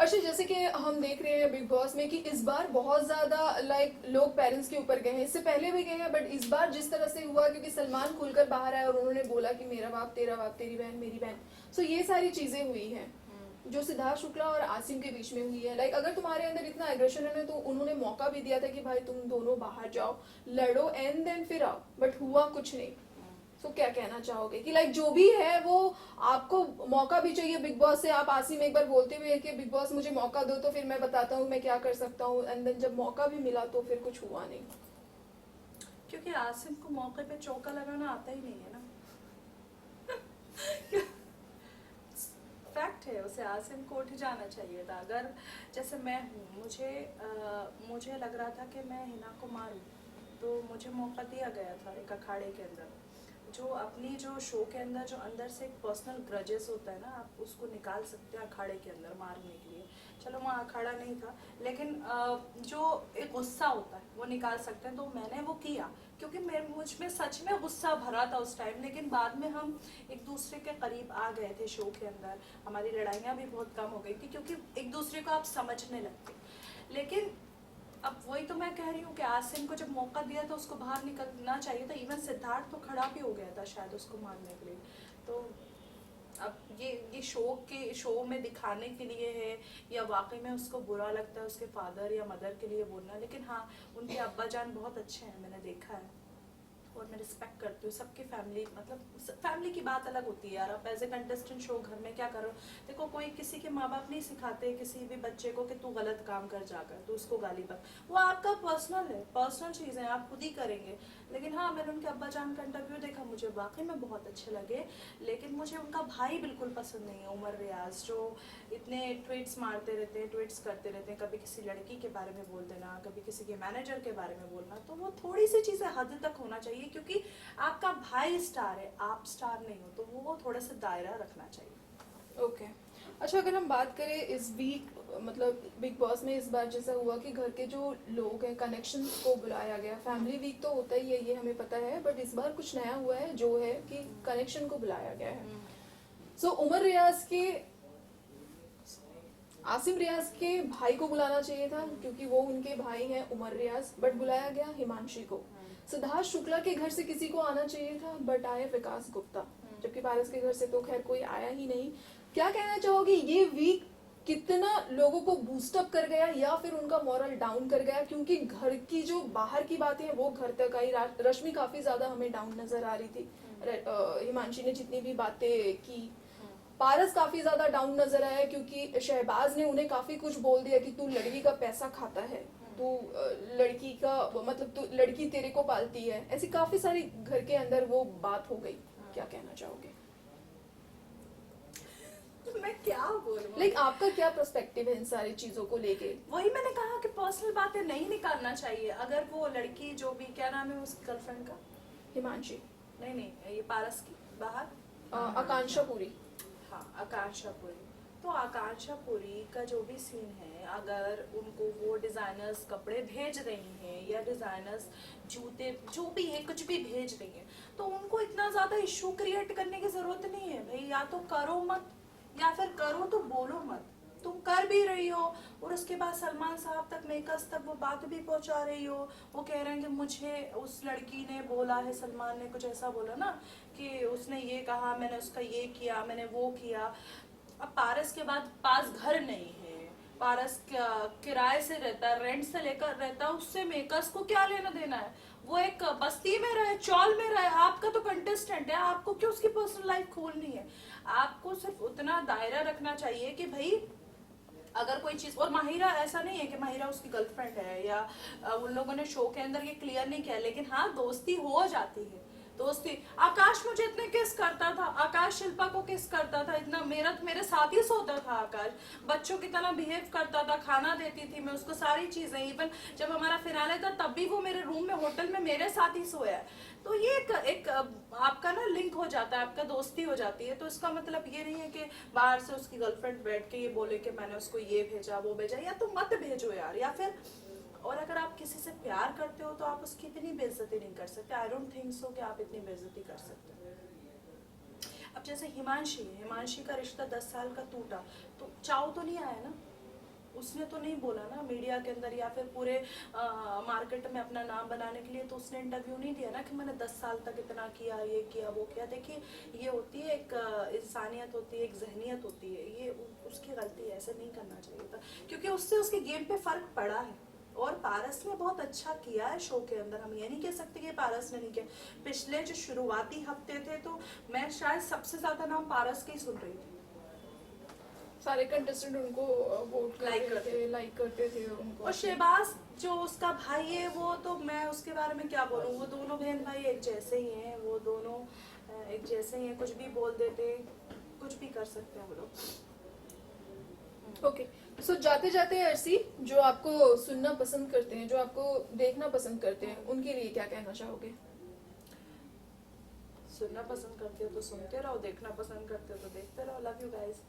अच्छा, जैसे कि हम देख रहे हैं बिग बॉस में कि इस बार बहुत ज्यादा लोग पेरेंट्स के ऊपर गए हैं, इससे पहले भी गए हैं, बट इस बार जिस तरह से हुआ क्योंकि सलमान खुलकर बाहर आया और उन्होंने बोला कि मेरा बाप तेरा बाप, तेरी बहन मेरी बहन। सो ये सारी चीजें हुई हैं जो सिद्धार्थ शुक्ला और आसिम के बीच में हुई है। अगर तुम्हारे अंदर इतना एग्रेशन है ना, तो उन्होंने मौका भी दिया था कि भाई तुम दोनों बाहर जाओ, लड़ो एंड देन फिर आओ, बट हुआ कुछ नहीं। सो क्या कहना चाहोगे कि जो भी है वो आपको मौका भी चाहिए बिग बॉस से। आप आसिम एक बार बोलते हुए कि बिग बॉस मुझे मौका दो तो फिर मैं बताता हूँ मैं क्या कर सकता हूँ, एंड देन जब मौका भी मिला तो फिर कुछ हुआ नहीं। क्योंकि आसिम को मौके पे चौका लगाना आता ही नहीं है ना। फैक्ट है, उसे आसिम को उठ जाना चाहिए था। अगर जैसे मैं हूँ, मुझे लग रहा था कि मैं हिना को मारूं, तो मुझे मौका दिया गया था एक अखाड़े के अंदर। जो शो के अंदर जो अंदर से एक पर्सनल ग्रजेस होता है ना, आप उसको निकाल सकते हैं अखाड़े के अंदर मारने के लिए। चलो वहाँ अखाड़ा नहीं था, लेकिन जो एक गुस्सा होता है वो निकाल सकते हैं, तो मैंने वो किया क्योंकि मुझ में सच में गुस्सा भरा था उस टाइम। लेकिन बाद में हम एक दूसरे के करीब आ गए थे शो के अंदर, हमारी लड़ाइयाँ भी बहुत कम हो गई थी क्योंकि एक दूसरे को आप समझने लगते। लेकिन अब वही तो मैं कह रही हूँ कि आसिम को जब मौका दिया था उसको बाहर निकलना चाहिए था। इवन सिद्धार्थ तो खड़ा भी हो गया था शायद उसको मारने के लिए। तो अब ये शो में दिखाने के लिए है या वाकई में उसको बुरा लगता है उसके फादर या मदर के लिए बोलना। लेकिन हाँ, उनके अब्बा जान बहुत अच्छे हैं, मैंने देखा है और मैं रिस्पेक्ट करती हूँ सबकी फैमिली। मतलब फैमिली की बात अलग होती है यार। आप एज ए कंटेस्टेंट शो घर में क्या करो, देखो कोई किसी के माँ बाप नहीं सिखाते किसी भी बच्चे को कि तू गलत काम कर जाकर, तो उसको गाली बक, वो आपका पर्सनल है, पर्सनल चीज़ है, आप खुद ही करेंगे। लेकिन हाँ, मैंने उनके अब्बा जान का इंटरव्यू देखा, मुझे वाकई में बहुत अच्छे लगे। लेकिन मुझे उनका भाई बिल्कुल पसंद नहीं है, उमर रियाज, जो इतने ट्वीट्स मारते रहते हैं, ट्वीट्स करते रहते हैं, कभी किसी लड़की के बारे में बोल देना, कभी किसी के मैनेजर के बारे में बोलना। तो वो थोड़ी सी चीज़ें हद तक होना चाहिए क्योंकि आपका भाई स्टार है, आप स्टार नहीं हो, तो वो थोड़ा सा दायरा रखना चाहिए। ओके। अच्छा, अगर हम बात करें इस वीक, मतलब बिग बॉस में इस बार जैसा हुआ कि घर के जो लोग हैं कनेक्शन को बुलाया गया। फैमिली वीक तो होता ही है, ये हमें पता है, बट इस बार कुछ नया हुआ है जो है कि कनेक्शन को बुलाया गया है। सो उमर रियाज के, आसिम रियाज के भाई को बुलाना चाहिए था क्योंकि वो उनके भाई हैं उमर रियाज, बट बुलाया गया हिमांशी को। सिद्धार्थ शुक्ला के घर से किसी को आना चाहिए था बट आए विकास गुप्ता, जबकि पारस के घर से तो खैर कोई आया ही नहीं। क्या कहना चाहोगे, ये वीक कितना लोगों को बूस्टअप कर गया या फिर उनका मॉरल डाउन कर गया? क्योंकि घर की जो बाहर की बातें हैं वो घर तक आई। रश्मि काफी ज्यादा हमें डाउन नजर आ रही थी, हिमांशी ने जितनी भी बातें की। पारस काफी ज्यादा डाउन नजर आया क्योंकि शहबाज ने उन्हें काफी कुछ बोल दिया कि तू लड़की का पैसा खाता है, तू लड़की का मतलब तू लड़की तेरे को पालती है, ऐसी काफी सारी घर के अंदर वो बात हो गई। क्या कहना चाहोगे? तो मैं क्या बोलूं? आपका क्या पर्सपेक्टिव है इन सारी चीजों को लेके? वही मैंने कहा कि पर्सनल बातें नहीं निकालना चाहिए। अगर वो लड़की, जो भी, क्या नाम है उसकी गर्लफ्रेंड का? हिमांशी। नहीं, ये पारस की बाहर, आकांक्षा पूरी। हाँ, आकांक्षा पुरी। तो आकांक्षा पुरी का जो भी सीन है, अगर उनको वो डिज़ाइनर्स कपड़े भेज रही हैं या डिज़ाइनर्स जूते, जो भी है कुछ भी भेज रही हैं, तो उनको इतना ज़्यादा इशू क्रिएट करने की ज़रूरत नहीं है भाई। या तो करो मत, या फिर करो तो बोलो मत। तुम कर भी रही हो और उसके बाद सलमान साहब तक, मेकर्स तक वो बात भी पहुंचा रही हो। वो कह रहे हैं कि मुझे उस लड़की ने बोला है, सलमान ने कुछ ऐसा बोला ना कि उसने ये कहा, मैंने उसका ये किया, मैंने वो किया। अब पारस के बाद पास घर नहीं है, पारस किराए से रहता है, रेंट से लेकर रहता है, उससे मेकर्स को क्या लेना देना है? वो एक बस्ती में रहे, चौल में रहे, आपका तो कंटेस्टेंट है, आपको क्यों उसकी पर्सनल लाइफ खोलनी है? आपको सिर्फ उतना दायरा रखना चाहिए कि भाई अगर कोई चीज, और माहिरा ऐसा नहीं है कि माहिरा उसकी गर्लफ्रेंड है, या उन लोगों ने शो के अंदर ये क्लियर नहीं किया, लेकिन हाँ दोस्ती हो जाती है। दोस्ती, आकाश मुझे इतने किस करता था, आकाश शिल्पा को किस करता था, इतना मेरे साथ ही सोता था आकाश, बच्चों की तरह बिहेव करता था, खाना देती थी मैं उसको, सारी चीजें। इवन जब हमारा फिनाले था तब भी वो मेरे रूम में होटल में मेरे साथ ही सोया है। तो ये एक आपका ना लिंक हो जाता है, आपका दोस्ती हो जाती है। तो इसका मतलब ये नहीं है कि बाहर से उसकी गर्लफ्रेंड बैठ के ये बोले कि मैंने उसको ये भेजा वो भेजा, या तो मत भेजो यार। या फिर, और अगर आप किसी से प्यार करते हो तो आप उसकी इतनी बेइज्जती नहीं कर सकते। आई डोंट थिंक सो कि आप इतनी बेइज्जती कर सकते हो। अब जैसे हिमांशी का रिश्ता 10 साल का टूटा, तो चाव तो नहीं आया ना, उसने तो नहीं बोला ना मीडिया के अंदर या फिर पूरे मार्केट में अपना नाम बनाने के लिए, तो उसने इंटरव्यू नहीं दिया ना कि मैंने 10 साल तक इतना किया, ये किया, वो किया। देखिए ये होती है एक इंसानियत होती है, एक जहनियत होती है, ये उसकी गलती है, ऐसे नहीं करना चाहिए था, क्योंकि उससे उसके गेम पे फर्क पड़ा है। और पारस ने बहुत अच्छा किया है शो के अंदर, हम ये नहीं कह सकते कि पारस ने नहीं किया। पिछले जो शुरुआती हफ्ते थे तो मैं शायद सबसे ज्यादा नाम पारस के ही सुन रही थी। सारे कंटेस्टेंट उनको वोट कर Like रहे करते थे, लाइक करते थे उनको। और शहबाज जो उसका भाई है, वो तो मैं उसके बारे में क्या बोलूँ, वो दोनों बहन भाई एक जैसे ही हैं, वो दोनों एक जैसे ही हैं, कुछ भी बोल देते, कुछ भी कर सकते हैं वो लोग। ओके, सो जाते जाते अर्सी, जो आपको सुनना पसंद करते हैं, जो आपको देखना पसंद करते हैं, उनके लिए क्या कहना चाहोगे? सुनना पसंद करते हो तो सुनते रहो, देखना पसंद करते हो तो देखते रहो। Love you guys.